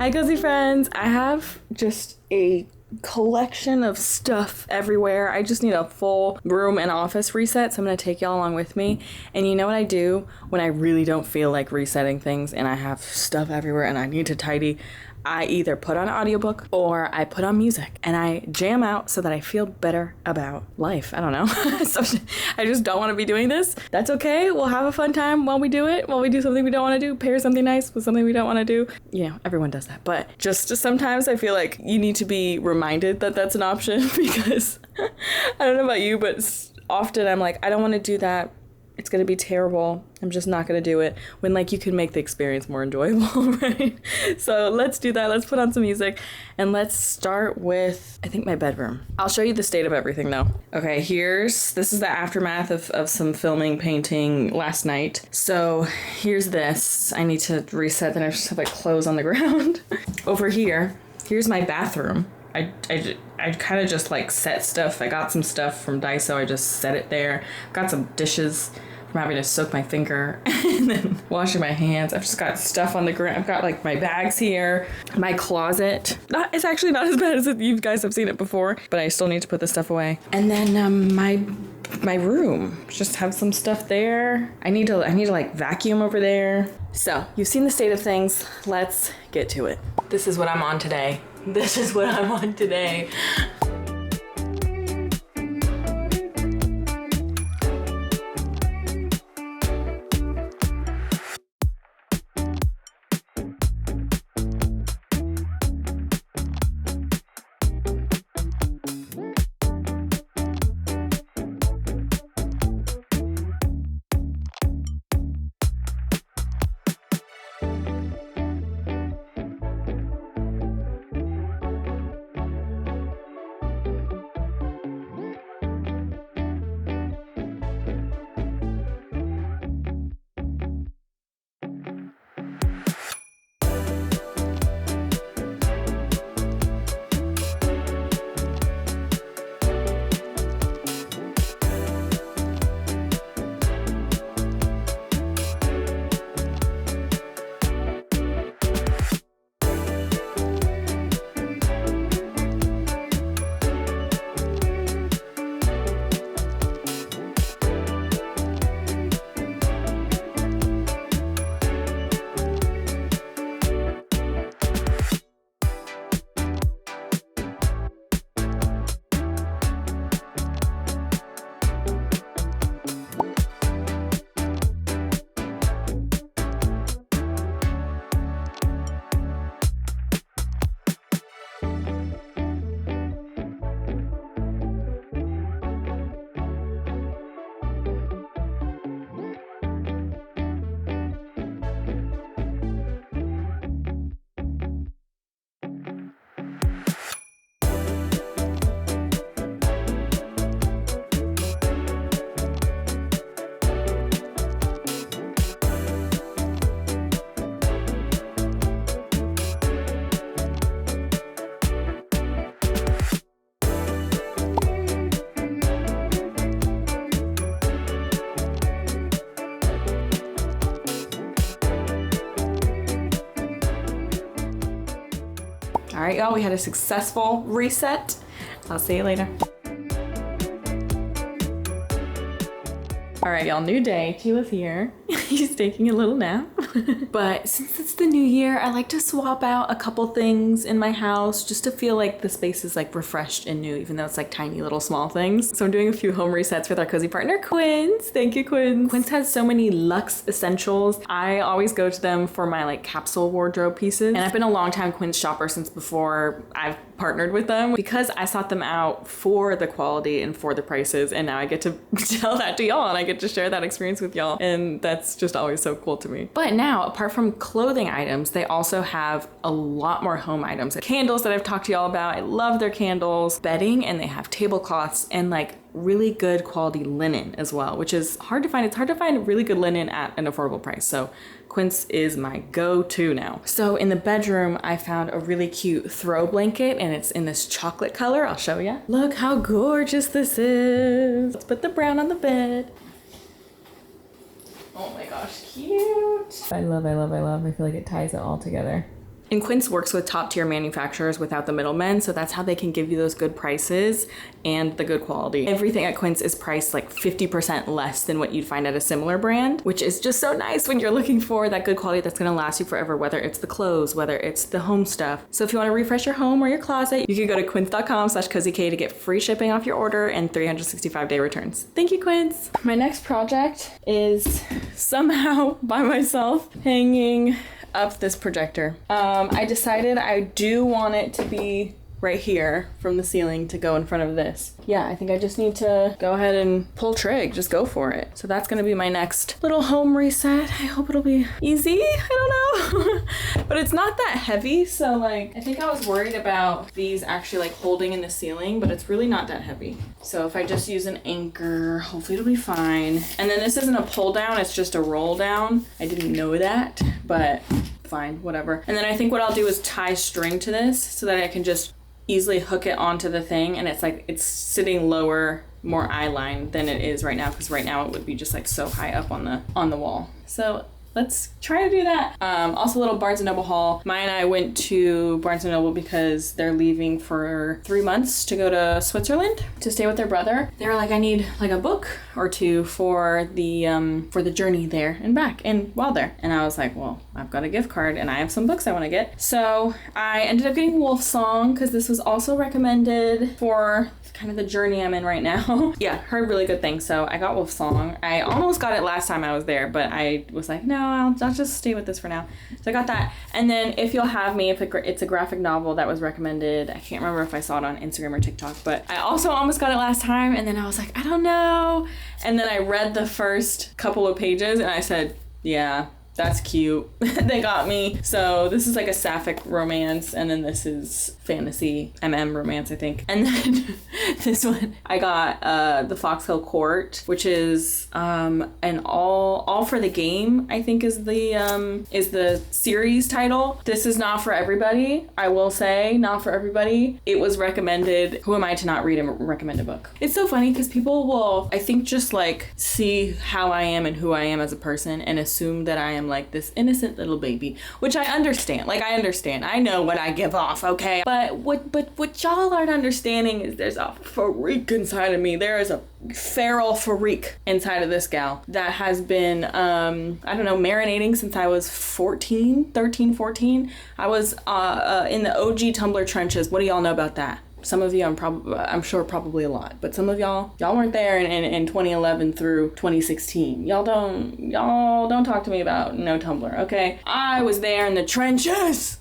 Hi, cozy friends. I have just a collection of stuff everywhere. I just need a full room and office reset, so I'm gonna take y'all along with me. And you know what I do when I really don't feel like resetting things and I have stuff everywhere and I need to tidy? I either put on an audiobook or I put on music and I jam out so that I feel better about life. I don't know. So I just don't want to be doing this. That's okay. We'll have a fun time while we do it, while we do something we don't want to do, pair something nice with something we don't want to do. You know, everyone does that. But just sometimes I feel like you need to be reminded that that's an option because I don't know about you, but often I'm like, I don't want to do that. It's going to be terrible. I'm just not going to do it. When like you can make the experience more enjoyable, right? So let's do that. Let's put on some music and let's start with, I think, my bedroom. I'll show you the state of everything though. Okay, this is the aftermath of some filming, painting last night. So here's this. I need to reset, then I just have like clothes on the ground. Over here's my bathroom. I kind of just like set stuff. I got some stuff from Daiso. I just set it there. Got some dishes from having to soak my finger and then washing my hands. I've just got stuff on the ground. I've got like my bags here, my closet. It's actually not as bad as you guys have seen it before, but I still need to put this stuff away. And then my room, just have some stuff there. I need to like vacuum over there. So you've seen the state of things. Let's get to it. This is what I'm on today. All right, y'all, we had a successful reset. I'll see you later. All right, y'all, new day. Chila's here. He's taking a little nap. But since it's the new year, I like to swap out a couple things in my house just to feel like the space is like refreshed and new, even though it's like tiny little small things. So I'm doing a few home resets with our cozy partner, Quince. Thank you, Quince. Quince has so many luxe essentials. I always go to them for my like capsule wardrobe pieces. And I've been a long time Quince shopper since before I've partnered with them because I sought them out for the quality and for the prices. And now I get to tell that to y'all and I get to share that experience with y'all. And that's just always so cool to me. But now, apart from clothing items, they also have a lot more home items. Candles that I've talked to y'all about. I love their candles. Bedding, and they have tablecloths and like really good quality linen as well, which is hard to find. It's hard to find really good linen at an affordable price. So Quince is my go-to now. So in the bedroom, I found a really cute throw blanket and it's in this chocolate color. I'll show you. Look how gorgeous this is. Let's put the brown on the bed. Oh my gosh, cute. I love. I feel like it ties it all together. And Quince works with top tier manufacturers without the middlemen, so that's how they can give you those good prices and the good quality. Everything at Quince is priced like 50% less than what you'd find at a similar brand, which is just so nice when you're looking for that good quality that's gonna last you forever, whether it's the clothes, whether it's the home stuff. So if you wanna refresh your home or your closet, you can go to quince.com/cozyk to get free shipping off your order and 365-day returns. Thank you, Quince. My next project is somehow by myself hanging up this projector. I decided I do want it to be right here from the ceiling to go in front of this. Yeah, I think I just need to go ahead and pull trig, just go for it. So that's gonna be my next little home reset. I hope it'll be easy, I don't know. But it's not that heavy, so like, I think I was worried about these actually like holding in the ceiling, but it's really not that heavy. So if I just use an anchor, hopefully it'll be fine. And then this isn't a pull down, it's just a roll down. I didn't know that, but fine, whatever. And then I think what I'll do is tie string to this so that I can just easily hook it onto the thing, and it's like it's sitting lower, more eye line than it is right now, because right now it would be just like so high up on the wall. So let's try to do that. Also, a little Barnes & Noble haul. Maya and I went to Barnes & Noble because they're leaving for 3 months to go to Switzerland to stay with their brother. They were like, I need like a book or two for the journey there and back and while there. And I was like, well, I've got a gift card and I have some books I want to get. So I ended up getting Wolf Song because this was also recommended for kind of the journey I'm in right now. Yeah, heard really good things. So I got Wolf Song. I almost got it last time I was there, but I was like, no, I'll just stay with this for now. So I got that. And then If You'll Have Me, it's a graphic novel that was recommended. I can't remember if I saw it on Instagram or TikTok, but I also almost got it last time. And then I was like, I don't know. And then I read the first couple of pages and I said, yeah, that's cute. They got me. So this is like a sapphic romance, and then this is fantasy romance, I think. And then this one I got the Foxhill Court, which is an all for the game, I think is the series title. This is not for everybody. I will say not for everybody. It was recommended. Who am I to not read and recommend a book? It's so funny because people will, I think, just like see how I am and who I am as a person and assume that I am like this innocent little baby, which I understand. Like, I understand. I know what I give off, okay? But what y'all aren't understanding is there's a freak inside of me. There is a feral freak inside of this gal that has been, I don't know, marinating since I was 13, 14. I was in the OG Tumblr trenches. What do y'all know about that? Some of you, I'm sure probably a lot, but some of y'all weren't there in 2011 through 2016. Y'all don't talk to me about no Tumblr, okay? I was there in the trenches,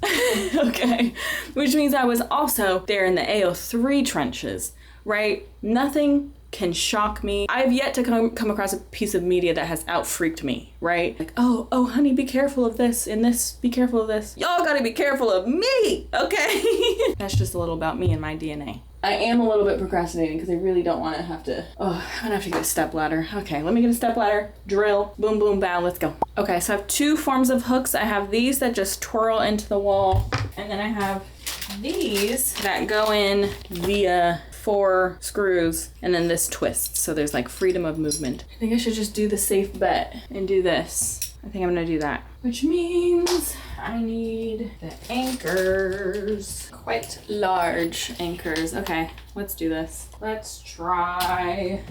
okay? Which means I was also there in the AO3 trenches, right? Nothing can shock me. I've yet to come across a piece of media that has out-freaked me, right? Like, oh, honey, be careful of this, and this, be careful of this. Y'all gotta be careful of me, okay? That's just a little about me and my DNA. I am a little bit procrastinating because I really don't want to have to, I'm gonna have to get a stepladder. Okay, let me get a stepladder, drill, boom, boom, bow, let's go. Okay, so I have two forms of hooks. I have these that just twirl into the wall, and then I have these that go in via 4 screws, and then this twists, so there's like freedom of movement. I think I should just do the safe bet and do this. I think I'm gonna do that, which means I need the anchors, quite large anchors. Okay, let's do this. Let's try.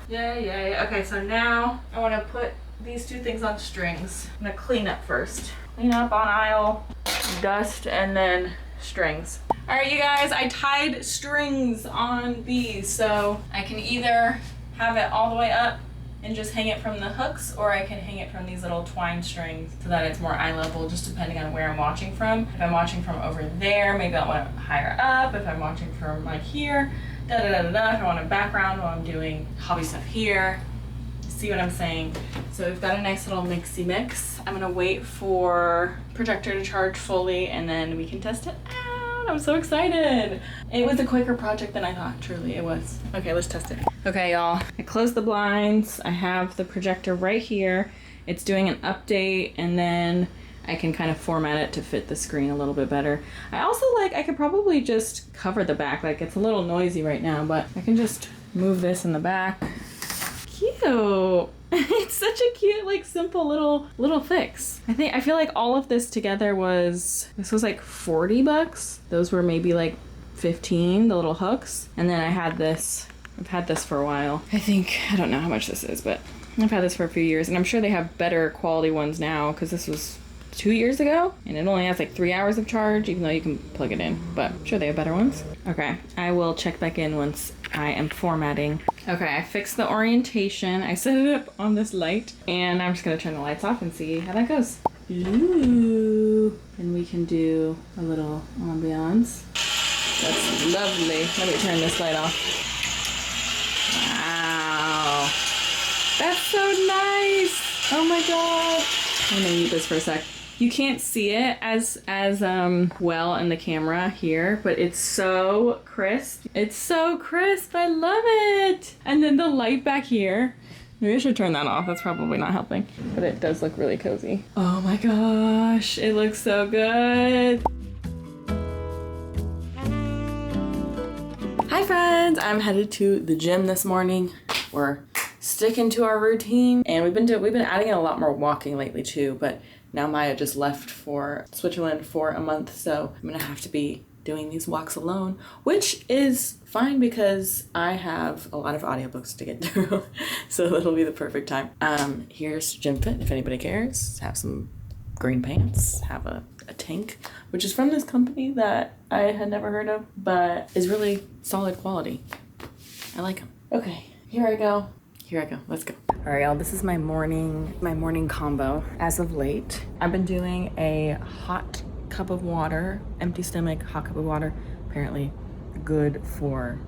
Yay. Okay, so now I want to put these two things on strings. I'm going to clean up first. Clean up on aisle, dust, and then strings. All right, you guys, I tied strings on these, so I can either have it all the way up and just hang it from the hooks, or I can hang it from these little twine strings so that it's more eye level, just depending on where I'm watching from. If I'm watching from over there, maybe I want it higher up. If I'm watching from like here, if I want a background while I'm doing hobby stuff here. See what I'm saying? So we've got a nice little mixy mix. I'm gonna wait for projector to charge fully and then we can test it out. I'm so excited. It was a quicker project than I thought, truly it was. Okay, let's test it. Okay, y'all, I closed the blinds. I have the projector right here. It's doing an update and then I can kind of format it to fit the screen a little bit better. I also I could probably just cover the back. Like it's a little noisy right now, but I can just move this in the back. Cute. It's such a cute, simple little fix. I feel like all of this together was like $40. Those were maybe 15, the little hooks. And then I've had this for a while. I don't know how much this is, but I've had this for a few years and I'm sure they have better quality ones now because this was 2 years ago and it only has 3 hours of charge, even though you can plug it in, but I'm sure they have better ones. Okay, I will check back in once I am formatting. Okay, I fixed the orientation. I set it up on this light and I'm just gonna turn the lights off and see how that goes. Ooh, and we can do a little ambiance. That's lovely. Let me turn this light off. Wow, that's so nice. Oh my God. I'm gonna mute this for a sec. You can't see it as well in the camera here, but it's so crisp. It's so crisp. I love it. And then the light back here. Maybe I should turn that off. That's probably not helping, but it does look really cozy. Oh my gosh, it looks so good. Hi friends, I'm headed to the gym this morning. We're sticking to our routine, and we've been adding in a lot more walking lately too, but now Maya just left for Switzerland for a month, so I'm gonna have to be doing these walks alone, which is fine because I have a lot of audiobooks to get through, so it'll be the perfect time. Here's Gym Fit, if anybody cares. Have some green pants, have a tank, which is from this company that I had never heard of, but is really solid quality. I like them. Okay, here I go, let's go. All right, y'all, this is my morning combo as of late. I've been doing a hot cup of water, empty stomach, hot cup of water. Apparently good for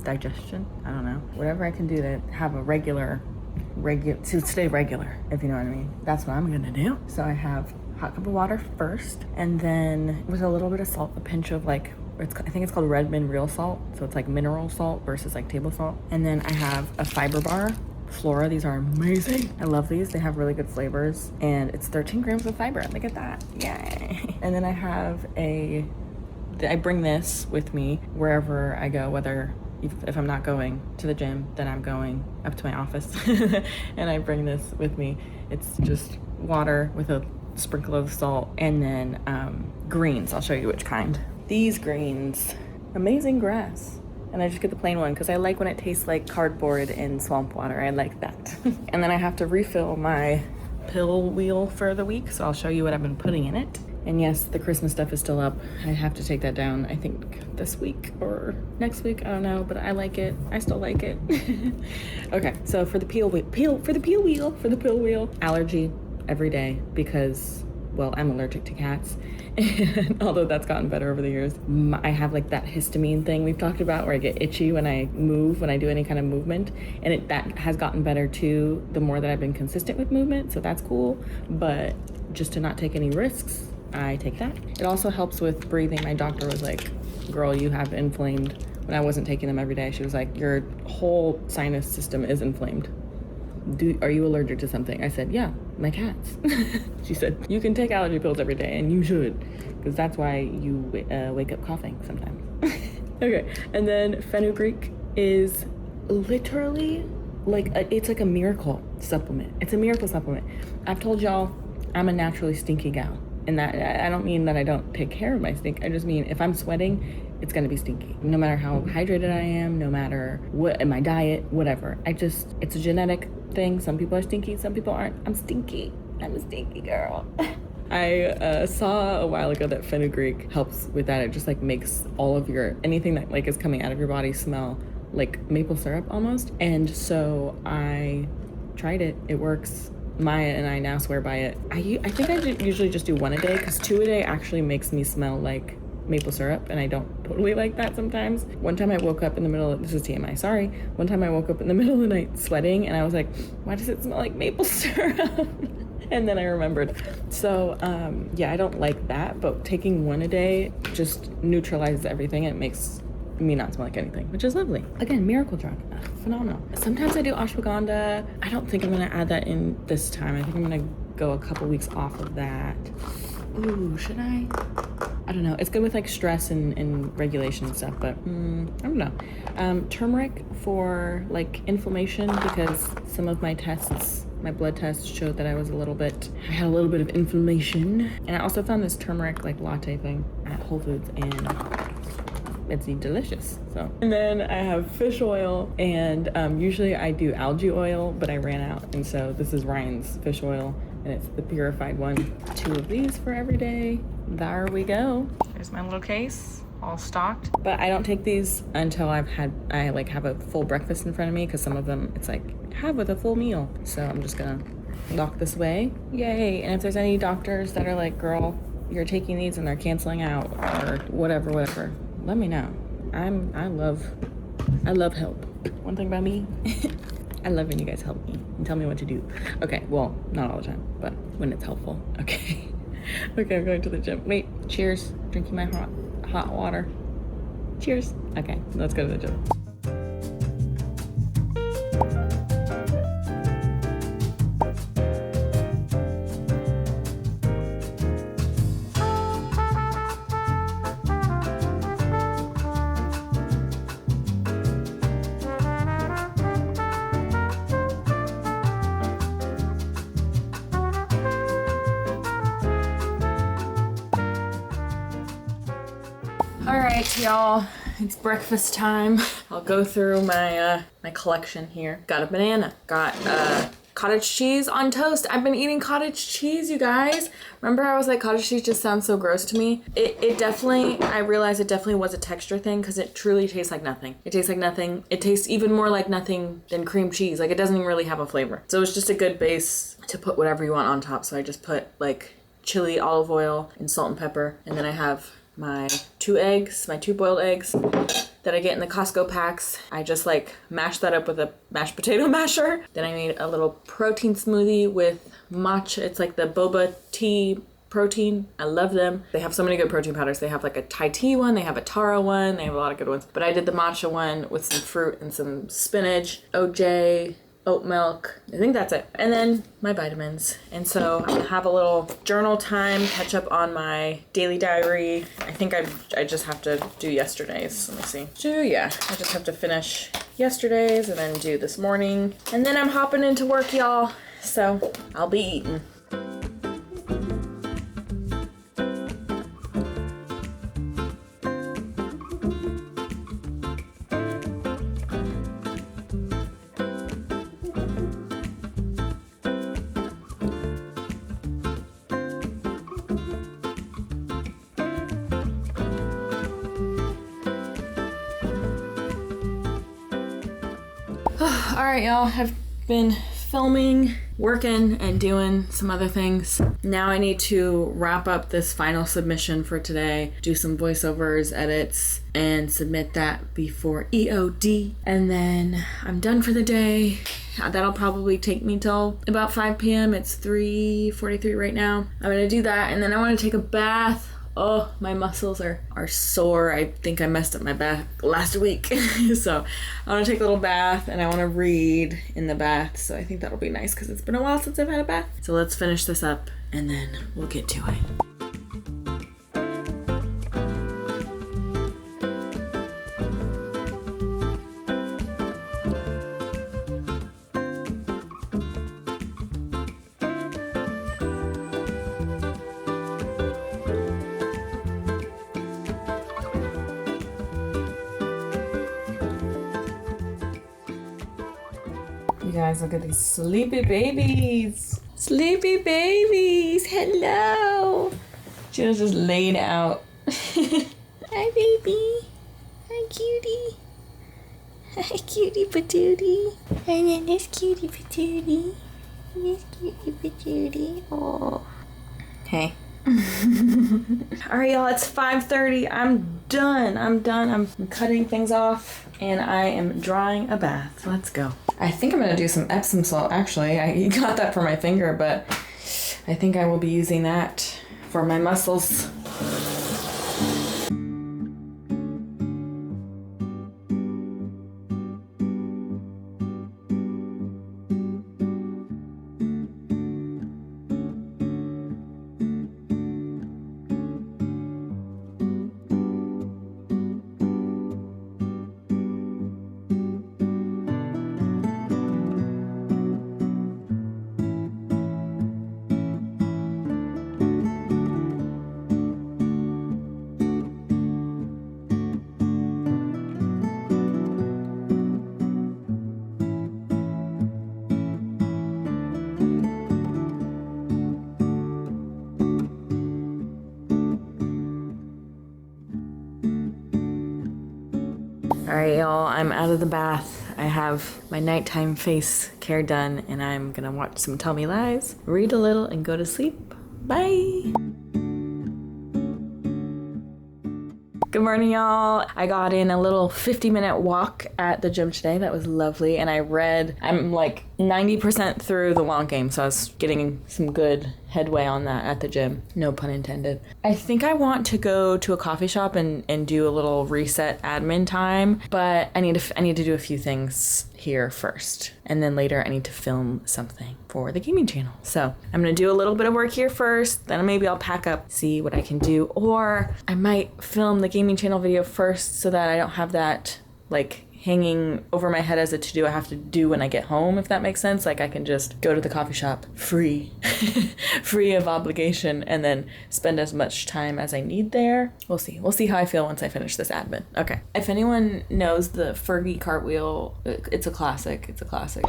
digestion. I don't know. Whatever I can do to have a to stay regular, if you know what I mean. That's what I'm gonna do. So I have hot cup of water first, and then with a little bit of salt, a pinch of I think it's called Redmond real salt. So it's mineral salt versus table salt. And then I have a fiber bar. Flora, these are amazing. I love these. They have really good flavors and it's 13 grams of fiber. Look at that. Yay. And then I have I bring this with me wherever I go, whether if I'm not going to the gym, then I'm going up to my office and I bring this with me. It's just water with a sprinkle of salt and then greens. I'll show you which kind. These greens, amazing grass. And I just get the plain one because I like when it tastes like cardboard and swamp water. I like that. And then I have to refill my pill wheel for the week, so I'll show you what I've been putting in it. And yes, the Christmas stuff is still up. I have to take that down, I think this week or next week, I don't know, but I like it. I still like it. Okay, so for the pill wheel, allergy every day because, well, I'm allergic to cats. And although that's gotten better over the years, I have that histamine thing we've talked about where I get itchy when I move, when I do any kind of movement, and that has gotten better too the more that I've been consistent with movement, so that's cool. But just to not take any risks, I take that. It also helps with breathing. My doctor was like, girl, you have inflamed, when I wasn't taking them every day, she was like, your whole sinus system is inflamed. Are you allergic to something? I said, yeah, my cats. She said, you can take allergy pills every day, and you should, because that's why you wake up coughing sometimes. Okay, and then fenugreek is literally it's like a miracle supplement. It's a miracle supplement. I've told y'all I'm a naturally stinky gal, and that I don't mean that I don't take care of my stink. I just mean if I'm sweating, it's gonna be stinky. No matter how hydrated I am, no matter what in my diet, whatever. It's a genetic thing. Some people are stinky, some people aren't. I'm stinky. I'm a stinky girl. I saw a while ago that fenugreek helps with that. It just like makes all of your, anything that like is coming out of your body smell like maple syrup almost. And so I tried it. It works. Maya and I now swear by it. I think I usually just do 1 a day, because 2 a day actually makes me smell like maple syrup, and I don't totally like that sometimes. One time I woke up in the middle of, this is TMI, sorry. One time I woke up in the middle of the night sweating, and I was like, why does it smell like maple syrup? And then I remembered. So yeah, I don't like that, but taking 1 a day just neutralizes everything. It makes me not smell like anything, which is lovely. Again, miracle drug, phenomenal. Sometimes I do ashwagandha. I don't think I'm gonna add that in this time. I think I'm gonna go a couple weeks off of that. Ooh, should I? I don't know. It's good with like stress and regulation and stuff, but I don't know. Turmeric for like inflammation, because some of my tests, my blood tests showed that I had a little bit of inflammation. And I also found this turmeric like latte thing at Whole Foods, and it's delicious. So, and then I have fish oil, and usually I do algae oil, but I ran out, and so this is Ryan's fish oil, and it's the purified one. 2 of these for every day. There we go. There's my little case, all stocked. But I don't take these until I like have a full breakfast in front of me, because some of them it's like have with a full meal. So I'm just gonna lock this away. Yay! And if there's any doctors that are like, girl, you're taking these and they're canceling out or whatever, let me know. I love help. One thing about me, I love when you guys help me and tell me what to do. Okay, well, not all the time, but when it's helpful. Okay. Okay, I'm going to the gym. Wait, cheers. Drinking my hot water. Cheers. Okay, let's go to the gym. All right, y'all, it's breakfast time. I'll go through my my collection here. Got a banana, got cottage cheese on toast. I've been eating cottage cheese, you guys. Remember I was like, cottage cheese just sounds so gross to me? It definitely, I realized it definitely was a texture thing, because it truly tastes like nothing. It tastes like nothing. It tastes even more like nothing than cream cheese. Like, it doesn't even really have a flavor. So it's just a good base to put whatever you want on top. So I just put like chili, olive oil, and salt and pepper. And then I have my 2 eggs, my 2 boiled eggs that I get in the Costco packs. I just like mash that up with a mashed potato masher. Then I made a little protein smoothie with matcha. It's like the boba tea protein. I love them. They have so many good protein powders. They have like a Thai tea one, they have a taro one, they have a lot of good ones. But I did the matcha one with some fruit and some spinach, OJ, oat milk. I think that's it. And then my vitamins. And so I'm gonna have a little journal time, catch up on my daily diary. I think I just have to do yesterday's. Let me see. Yeah, I just have to finish yesterday's and then do this morning. And then I'm hopping into work, y'all. So I'll be eating. All right, y'all, I've been filming, working, and doing some other things. Now I need to wrap up this final submission for today, do some voiceovers, edits, and submit that before EOD. And then I'm done for the day. That'll probably take me till about 5 p.m. It's 3:43 right now. I'm gonna do that, and then I want to take a bath. Oh, my muscles are sore. I think I messed up my back last week. So I want to take a little bath, and I want to read in the bath. So I think that'll be nice, because it's been a while since I've had a bath. So let's finish this up, and then we'll get to it. You guys, look at these sleepy babies. Sleepy babies, hello. She was just laid out. Hi, baby. Hi, cutie. Hi, cutie patootie. And then this cutie patootie. This cutie patootie. Oh. Hey. Alright, y'all, it's 5:30. I'm done. I'm cutting things off and I am drying a bath. Let's go. I think I'm gonna do some Epsom salt. Actually, I got that for my finger, but I think I will be using that for my muscles. Alright, y'all, I'm out of the bath. I have my nighttime face care done, and I'm gonna watch some Tell Me Lies, read a little, and go to sleep. Bye! Good morning, y'all. I got in a little 50-minute walk at the gym today. That was lovely. And I'm like 90% through the long game, so I was getting some good headway on that at the gym. No pun intended. I think I want to go to a coffee shop and do a little reset admin time, but I need to do a few things here first. And then later I need to film something for the gaming channel. So I'm gonna do a little bit of work here first, then maybe I'll pack up, see what I can do, or I might film the gaming channel video first so that I don't have that like hanging over my head as a to-do I have to do when I get home, if that makes sense. Like I can just go to the coffee shop free, free of obligation, and then spend as much time as I need there. We'll see. We'll see how I feel once I finish this admin. Okay. If anyone knows the Fergie cartwheel, it's a classic. It's a classic.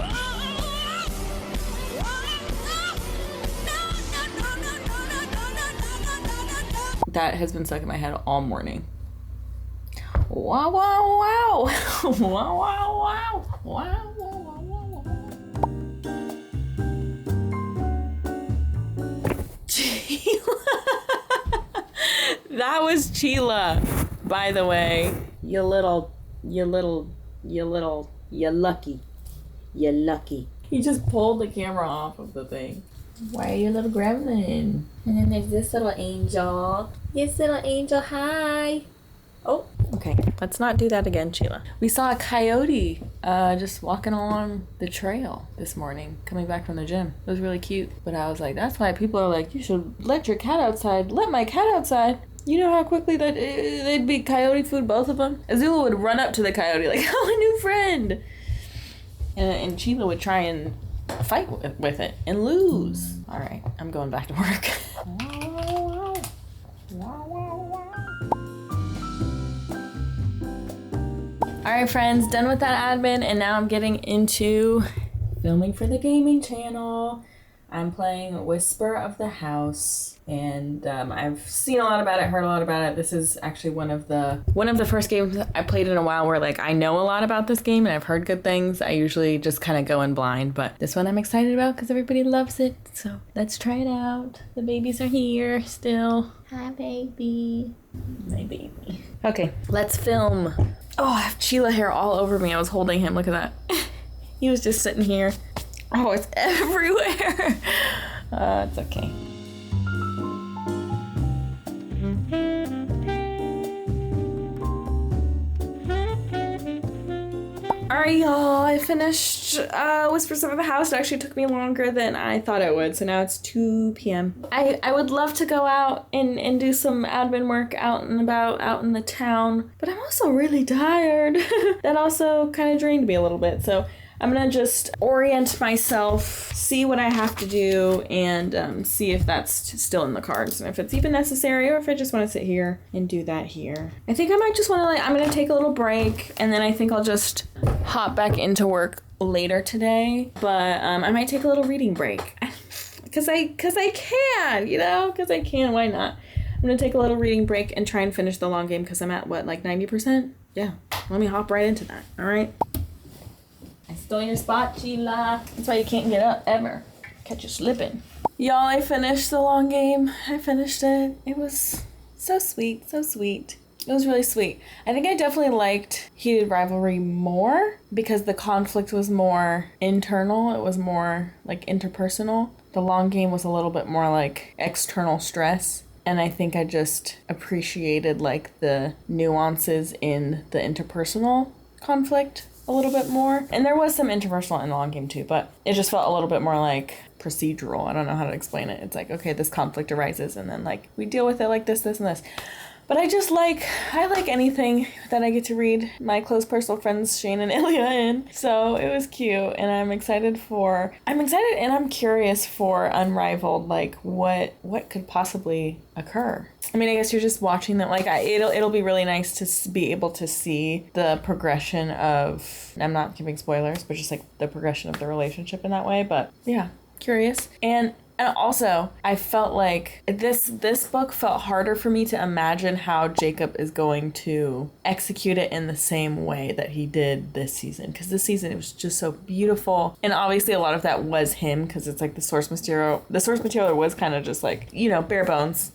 That has been stuck in my head all morning. Wow, wow, wow. Wow, wow, wow. Wow, wow, wow, wow. Sheila. That was Sheila, by the way. You lucky. He just pulled the camera off of the thing. Why are you a little gremlin? And then there's this little angel. This little angel, hi. Oh, okay. Let's not do that again, Sheila. We saw a coyote just walking along the trail this morning, coming back from the gym. It was really cute. But I was like, that's why people are like, you should let your cat outside. Let my cat outside. You know how quickly they'd be coyote food, both of them? Azula would run up to the coyote like, oh, a new friend. And Sheila would try and fight with it and lose. All right, I'm going back to work. Alright friends, done with that admin, and now I'm getting into filming for the gaming channel. I'm playing Whisper of the House, and I've seen a lot about it, heard a lot about it. This is actually one of the first games I played in a while where like I know a lot about this game and I've heard good things. I usually just kind of go in blind, but this one I'm excited about because everybody loves it. So let's try it out. The babies are here still. Hi baby. My baby. Okay, let's film. Oh, I have Sheila hair all over me. I was holding him. Look at that. He was just sitting here. Oh, it's everywhere. It's okay. Alright, y'all. I finished Whispers of the House. It actually took me longer than I thought it would. So now it's 2 p.m. I would love to go out and do some admin work out and about, out in the town. But I'm also really tired. That also kind of drained me a little bit. So I'm going to just orient myself, see what I have to do, and see if that's still in the cards and if it's even necessary, or if I just want to sit here and do that here. I think I might just want to I'm going to take a little break, and then I think I'll just hop back into work later today. But I might take a little reading break because I can, because I can, why not? I'm gonna take a little reading break and try and finish the long game because I'm at what, like 90%? Yeah, let me hop right into that. All right. I stole your spot, Sheila. That's why you can't get up ever. Catch you slipping. Y'all, I finished the long game. I finished it. It was so sweet, so sweet. It was really sweet. I think I definitely liked Heated Rivalry more because the conflict was more internal. It was more like interpersonal. The long game was a little bit more like external stress. And I think I just appreciated like the nuances in the interpersonal conflict a little bit more. And there was some interpersonal in the long game too, but it just felt a little bit more like procedural. I don't know how to explain it. It's like, okay, this conflict arises and then like we deal with it like this, this, and this. But I like anything that I get to read my close personal friends Shane and Ilya in. So it was cute, and I'm excited and I'm curious for Unrivaled, like what could possibly occur. I mean, I guess you're just watching them. Like it'll be really nice to be able to see the progression of, I'm not giving spoilers, but just like the progression of the relationship in that way. But yeah, curious. And also, I felt like this book felt harder for me to imagine how Jacob is going to execute it in the same way that he did this season. Because this season, it was just so beautiful. And obviously, a lot of that was him, because it's like the source material. The source material was kind of just like, bare bones.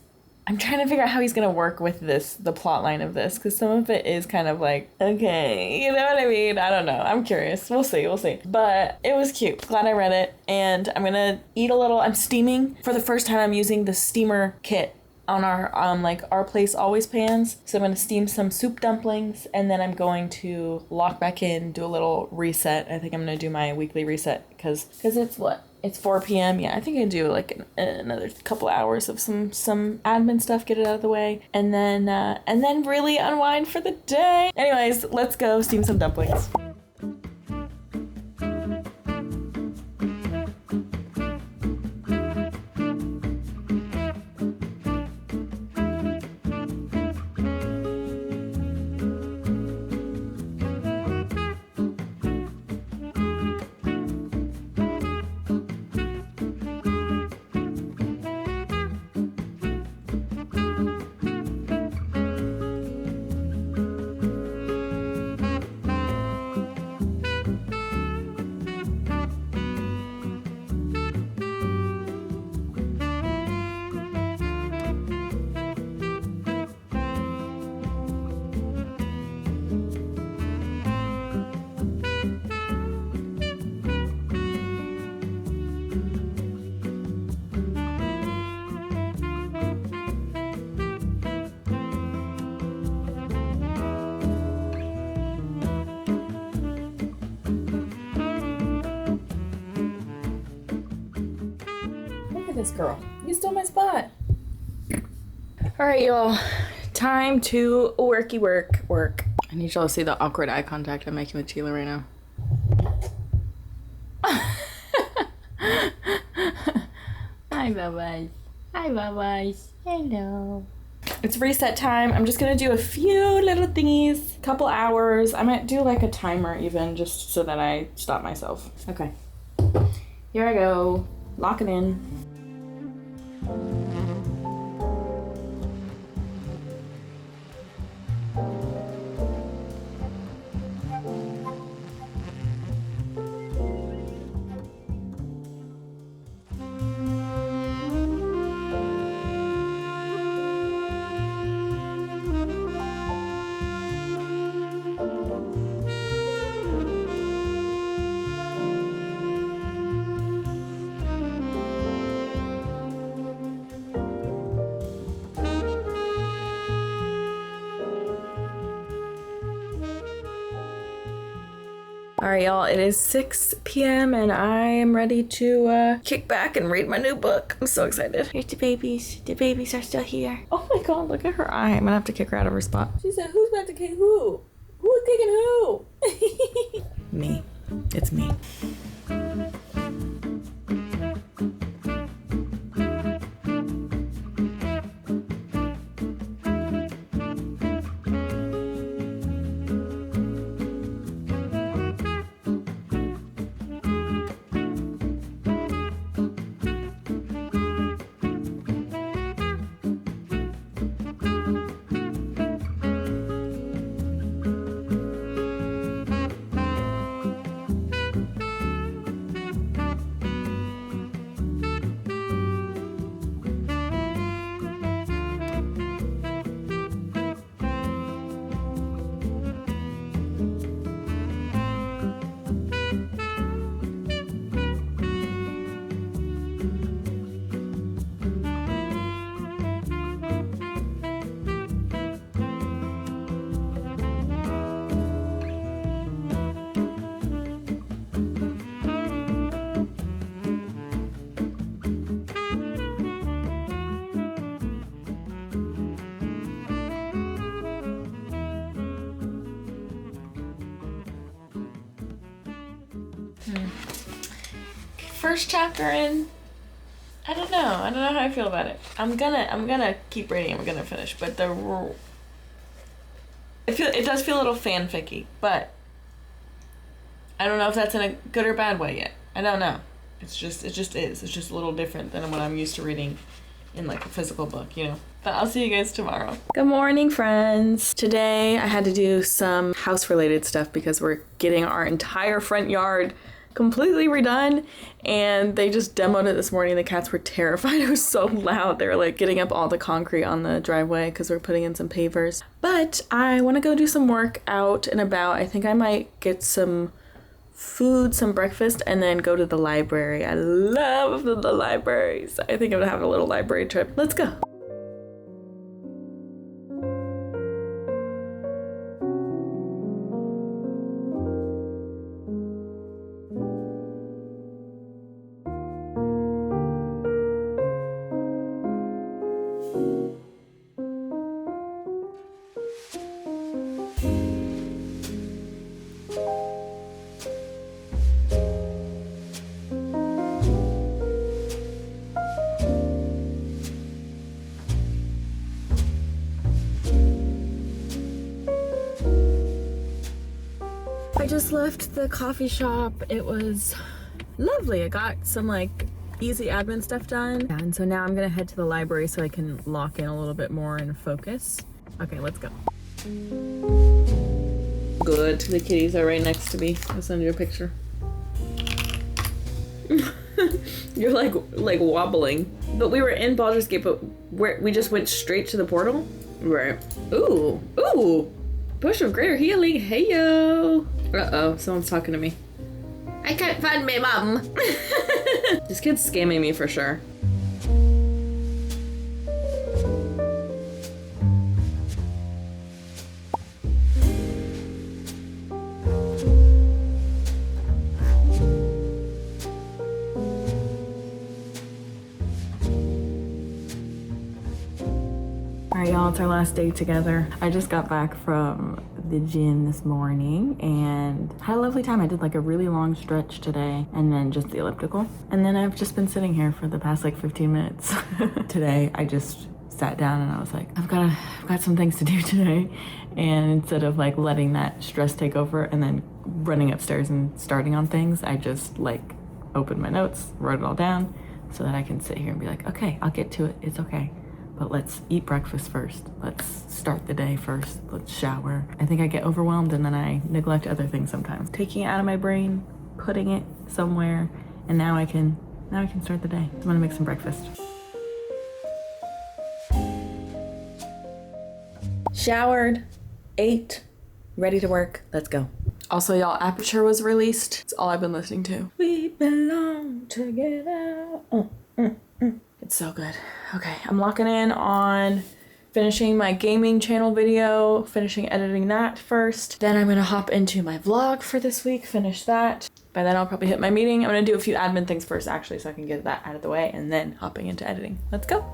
I'm trying to figure out how he's going to work with the plot line of this, because some of it is kind of like, okay, you know what I mean? I don't know. I'm curious. We'll see. But it was cute. Glad I read it. And I'm going to eat a little. I'm steaming. For the first time, I'm using the steamer kit on our place always pans. So I'm going to steam some soup dumplings, and then I'm going to lock back in, do a little reset. I think I'm going to do my weekly reset because it's what? It's 4 p.m. Yeah, I think I do like another couple hours of some admin stuff, get it out of the way, and then really unwind for the day. Anyways, let's go steam some dumplings. This girl, you stole my spot. All right, y'all, time to work. I need y'all to see the awkward eye contact I'm making with Sheila right now. Hi, Bubba's. Hello. It's reset time. I'm just gonna do a few little thingies, couple hours. I might do like a timer even, just so that I stop myself. Okay, here I go. Lock it in. All right, y'all, it is 6 p.m. and I am ready to kick back and read my new book. I'm so excited. Here's the babies. The babies are still here. Oh my God, look at her eye. I'm gonna have to kick her out of her spot. She said, who's about to kick who? Who's kicking who? Me. It's me. first chapter in. I don't know how I feel about it. I'm gonna keep reading. I'm gonna finish, but it does feel a little fanficky, but I don't know if that's in a good or bad way yet. I don't know. It just is. It's just a little different than what I'm used to reading in like a physical book, you know. But I'll see you guys tomorrow. Good morning, friends. Today I had to do some house related stuff because we're getting our entire front yard completely redone, and they just demoed it this morning. The cats were terrified. It was so loud. They were like getting up all the concrete on the driveway because we're putting in some pavers. But I want to go do some work out and about. I think I might get some food, some breakfast, and then go to the library. I love the libraries. I think I'm gonna have a little library trip. Let's go. I just left the coffee shop. It was lovely. I got some like easy admin stuff done. And so now I'm gonna head to the library so I can lock in a little bit more and focus. Okay, let's go. Good. The kitties are right next to me. I'll send you a picture. You're like wobbling. But we were in Baldur's Gate, but we just went straight to the portal? Right. Ooh. Push of greater healing. Hey yo. Uh-oh, someone's talking to me. I can't find my mom. This kid's scamming me for sure. Alright y'all, it's our last day together. I just got back from the gym this morning and had a lovely time. I did like a really long stretch today and then just the elliptical. And then I've just been sitting here for the past like 15 minutes. Today I just sat down and I was like, I've got some things to do today. And instead of like letting that stress take over and then running upstairs and starting on things, I just like opened my notes, wrote it all down so that I can sit here and be like, okay, I'll get to it. It's okay. But let's eat breakfast first. Let's start the day first. Let's shower. I think I get overwhelmed and then I neglect other things sometimes. Taking it out of my brain, putting it somewhere, and now I can start the day. I'm gonna make some breakfast. Showered, ate, ready to work. Let's go. Also, y'all, Aperture was released. It's all I've been listening to. We belong together. It's so good. Okay, I'm locking in on finishing my gaming channel video, finishing editing that first. Then I'm gonna hop into my vlog for this week, finish that. By then I'll probably hit my meeting. I'm gonna do a few admin things first actually so I can get that out of the way and then hopping into editing. Let's go.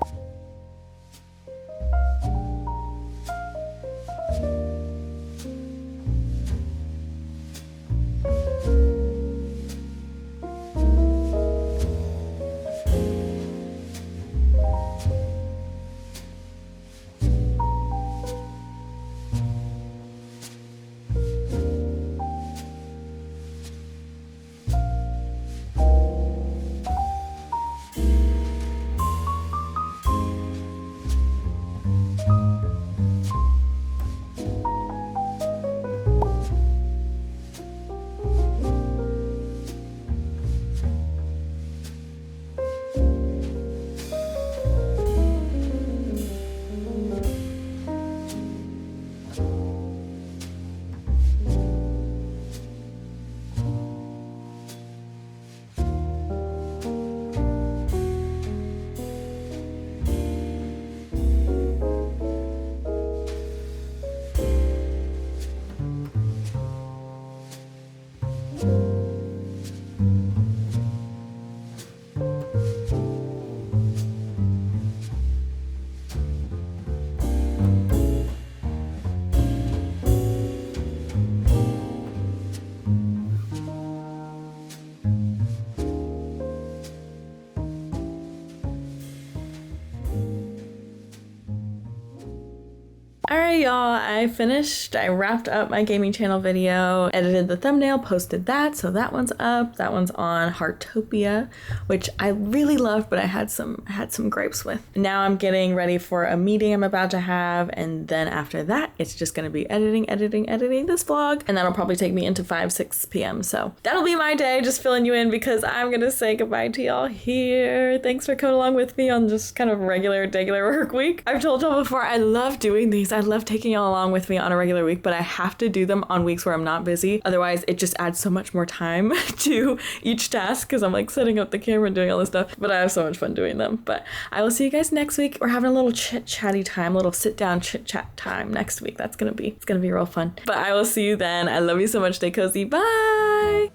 Alright, y'all, I wrapped up my gaming channel video, edited the thumbnail, posted that, so that one's up. That one's on Heartopia, which I really loved, but I had some gripes with. Now I'm getting ready for a meeting I'm about to have, and then after that, it's just gonna be editing this vlog, and that'll probably take me into 5-6 p.m. So that'll be my day, just filling you in because I'm gonna say goodbye to y'all here. Thanks for coming along with me on just kind of regular work week. I've told y'all before, I love doing these. I love taking y'all along with me on a regular week, but I have to do them on weeks where I'm not busy. Otherwise, it just adds so much more time to each task because I'm like setting up the camera and doing all this stuff. But I have so much fun doing them. But I will see you guys next week. We're having a little chit-chatty time, a little sit-down chit-chat time next week. It's gonna be real fun. But I will see you then. I love you so much. Stay cozy. Bye.